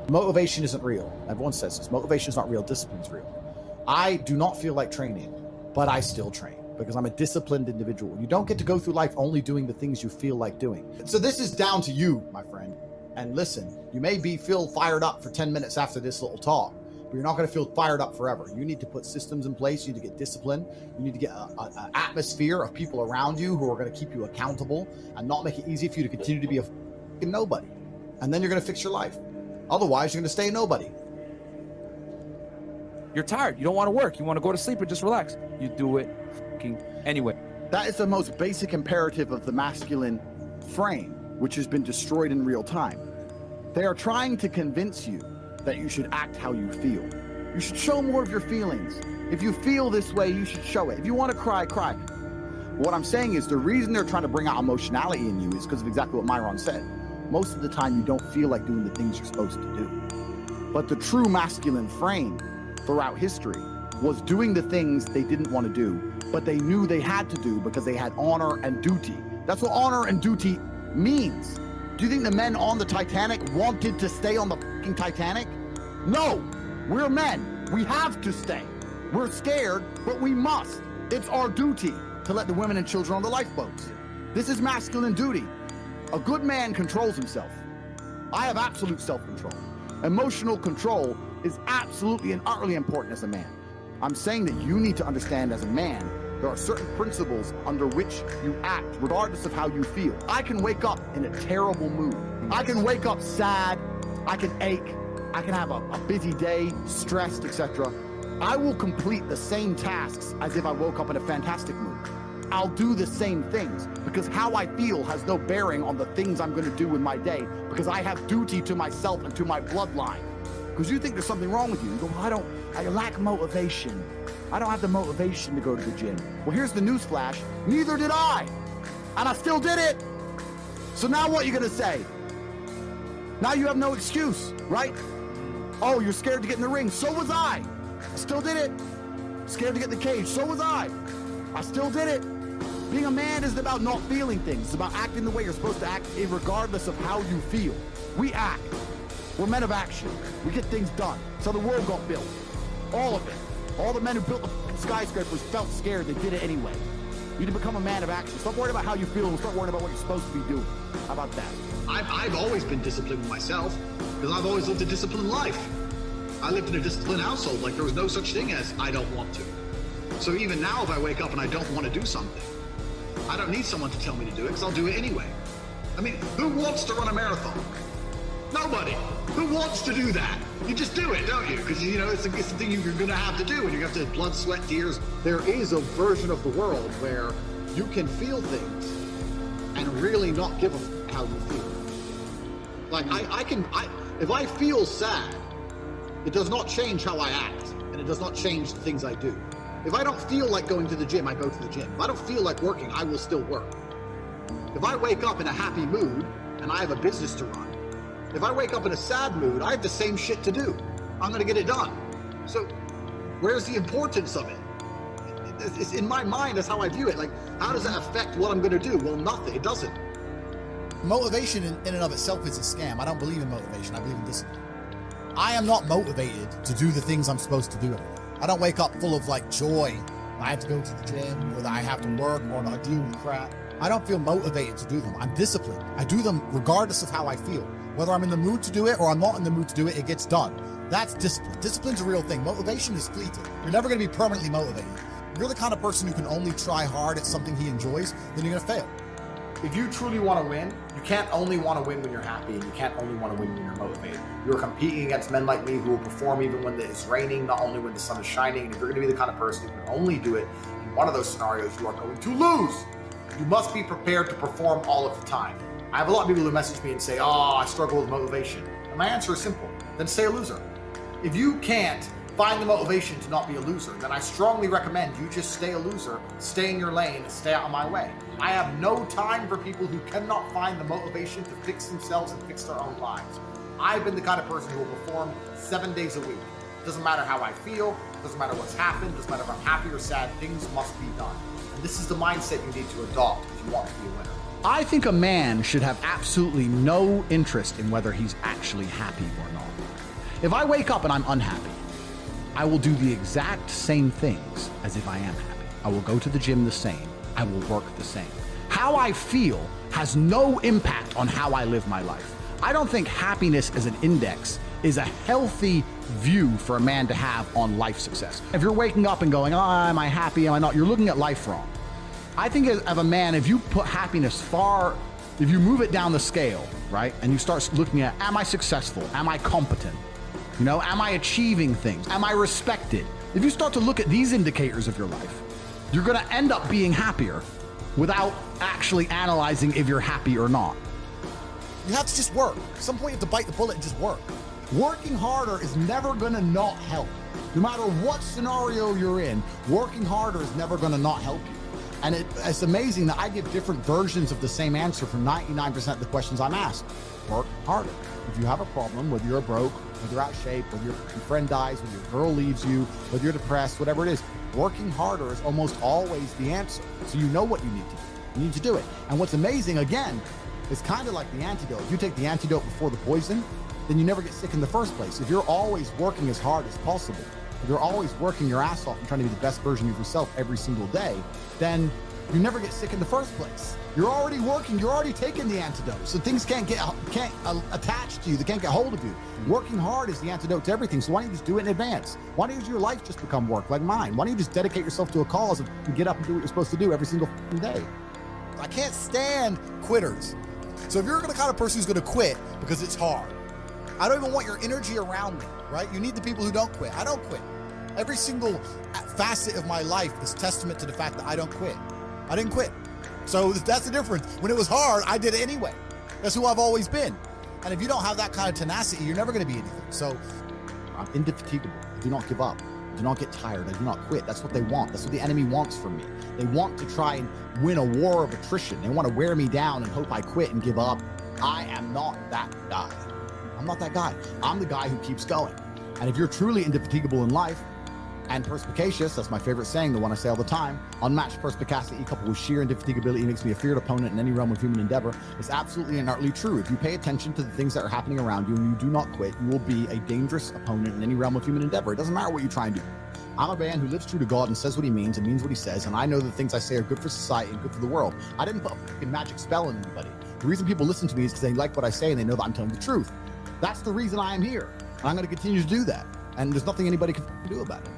Motivation isn't real. Everyone says this. Motivation is not real. Discipline's real. I do not feel like training, but I still train because I'm a disciplined individual. You don't get to go through life only doing the things you feel like doing. So this is down to you, my friend. And listen, you may feel fired up for 10 minutes after this little talk, but you're not going to feel fired up forever. You need to put systems in place. You need to get discipline. You need to get an atmosphere of people around you who are going to keep you accountable and not make it easy for you to continue to be a fucking nobody. And then you're going to fix your life. Otherwise, you're going to stay a nobody. You're tired. You don't want to work. You want to go to sleep and just relax. You do it fucking anyway. That is the most basic imperative of the masculine frame, which has been destroyed in real time. They are trying to convince you that you should act how you feel. You should show more of your feelings. If you feel this way, you should show it. If you want to cry, cry. What I'm saying is the reason they're trying to bring out emotionality in you is because of exactly what Myron said. Most of the time, you don't feel like doing the things you're supposed to do. But the true masculine frame throughout history was doing the things they didn't want to do, but they knew they had to do because they had honor and duty. That's what honor and duty means. Do you think the men on the Titanic wanted to stay on the fucking Titanic? No, we're men. We have to stay. We're scared, but we must. It's our duty to let the women and children on the lifeboats. This is masculine duty. A good man controls himself. I have absolute self-control. Emotional control is absolutely and utterly important as a man. I'm saying that you need to understand as a man, there are certain principles under which you act, regardless of how you feel. I can wake up in a terrible mood. I can wake up sad. I can ache. I can have a busy day, stressed, etc. I will complete the same tasks as if I woke up in a fantastic mood. I'll do the same things because how I feel has no bearing on the things I'm going to do in my day because I have duty to myself and to my bloodline. Because you think there's something wrong with you. You go, well, I lack motivation. I don't have the motivation to go to the gym. Well, here's the news flash. Neither did I. And I still did it. So now what are you going to say? Now you have no excuse, right? Oh, you're scared to get in the ring. So was I. I still did it. Scared to get in the cage. So was I. I still did it. Being a man isn't about not feeling things. It's about acting the way you're supposed to act regardless of how you feel. We act. We're men of action. We get things done. So the world got built. All of it. All the men who built the skyscrapers felt scared. They did it anyway. You need to become a man of action. Stop worrying about how you feel and start worrying about what you're supposed to be doing. How about that? I've always been disciplined with myself because I've always lived a disciplined life. I lived in a disciplined household. Like there was no such thing as I don't want to. So even now, if I wake up and I don't want to do something, I don't need someone to tell me to do it because I'll do it anyway. I mean, who wants to run a marathon? Nobody. Who wants to do that? You just do it, don't you? Because, you know, it's the thing you're going to have to do, and you have to blood, sweat, tears. There is a version of the world where you can feel things and really not give a f how you feel. Like, if I feel sad, it does not change how I act, and it does not change the things I do. If I don't feel like going to the gym, I go to the gym. If I don't feel like working, I will still work. If I wake up in a happy mood and I have a business to run, if I wake up in a sad mood, I have the same shit to do. I'm going to get it done. So where's the importance of it? It's in my mind, that's how I view it. Like, how does that affect what I'm going to do? Well, nothing. It doesn't. Motivation in and of itself is a scam. I don't believe in motivation. I believe in discipline. I am not motivated to do the things I'm supposed to do every day. I don't wake up full of like joy. I have to go to the gym, or that I have to work, or I deal with crap. I don't feel motivated to do them. I'm disciplined. I do them regardless of how I feel. Whether I'm in the mood to do it or I'm not in the mood to do it, it gets done. That's discipline. Discipline's a real thing. Motivation is fleeting. You're never going to be permanently motivated. If you're the kind of person who can only try hard at something he enjoys, then you're going to fail. If you truly want to win, you can't only want to win when you're happy, and you can't only want to win when you're motivated. You're competing against men like me who will perform even when it's raining, not only when the sun is shining. And if you're going to be the kind of person who can only do it in one of those scenarios, you are going to lose. You must be prepared to perform all of the time. I have a lot of people who message me and say, oh, I struggle with motivation. And my answer is simple. Then stay a loser. If you can't find the motivation to not be a loser, then I strongly recommend you just stay a loser, stay in your lane, and stay out of my way. I have no time for people who cannot find the motivation to fix themselves and fix their own lives. I've been the kind of person who will perform 7 days a week. Doesn't matter how I feel, doesn't matter what's happened, doesn't matter if I'm happy or sad, things must be done. And this is the mindset you need to adopt if you want to be a winner. I think a man should have absolutely no interest in whether he's actually happy or not. If I wake up and I'm unhappy, I will do the exact same things as if I am happy. I will go to the gym the same. I will work the same. How I feel has no impact on how I live my life. I don't think happiness as an index is a healthy view for a man to have on life success. If you're waking up and going, oh, am I happy, am I not? You're looking at life wrong. I think of a man, if you put happiness if you move it down the scale, right? And you start looking at, am I successful? Am I competent? You know, am I achieving things? Am I respected? If you start to look at these indicators of your life, you're gonna end up being happier without actually analyzing if you're happy or not. You have to just work. At some point you have to bite the bullet and just work. Working harder is never gonna not help. No matter what scenario you're in, working harder is never gonna not help you. And it's amazing that I give different versions of the same answer for 99% of the questions I'm asked. Work harder. If you have a problem, whether you're broke, whether you're out of shape, whether your friend dies, whether your girl leaves you, whether you're depressed, whatever it is, working harder is almost always the answer. So you know what you need to do. You need to do it. And what's amazing, again, is kind of like the antidote. If you take the antidote before the poison, then you never get sick in the first place. If you're always working as hard as possible, if you're always working your ass off and trying to be the best version of yourself every single day, then you never get sick in the first place. You're already working, you're already taking the antidote. So things can't attach to you, they can't get hold of you. Working hard is the antidote to everything. So why don't you just do it in advance? Why don't your life just become work like mine? Why don't you just dedicate yourself to a cause and get up and do what you're supposed to do every single day? I can't stand quitters. So if you're the kind of person who's gonna quit because it's hard, I don't even want your energy around me, right? You need the people who don't quit. I don't quit. Every single facet of my life is testament to the fact that I don't quit. I didn't quit. So that's the difference. When it was hard, I did it anyway. That's who I've always been. And if you don't have that kind of tenacity, you're never gonna be anything. So I'm indefatigable. I do not give up. I do not get tired. I do not quit. That's what they want. That's what the enemy wants from me. They want to try and win a war of attrition. They want to wear me down and hope I quit and give up. I am not that guy. I'm not that guy. I'm the guy who keeps going. And if you're truly indefatigable in life and perspicacious, that's my favorite saying, the one I say all the time, unmatched perspicacity coupled with sheer indefatigability makes me a feared opponent in any realm of human endeavor, is absolutely and utterly true. If you pay attention to the things that are happening around you and you do not quit, you will be a dangerous opponent in any realm of human endeavor. It doesn't matter what you try and do. I'm a man who lives true to God and says what he means and means what he says, and I know the things I say are good for society and good for the world. I didn't put a fucking magic spell on anybody. The reason people listen to me is because they like what I say and they know that I'm telling the truth. That's the reason I am here. And I'm going to continue to do that. And there's nothing anybody can do about it.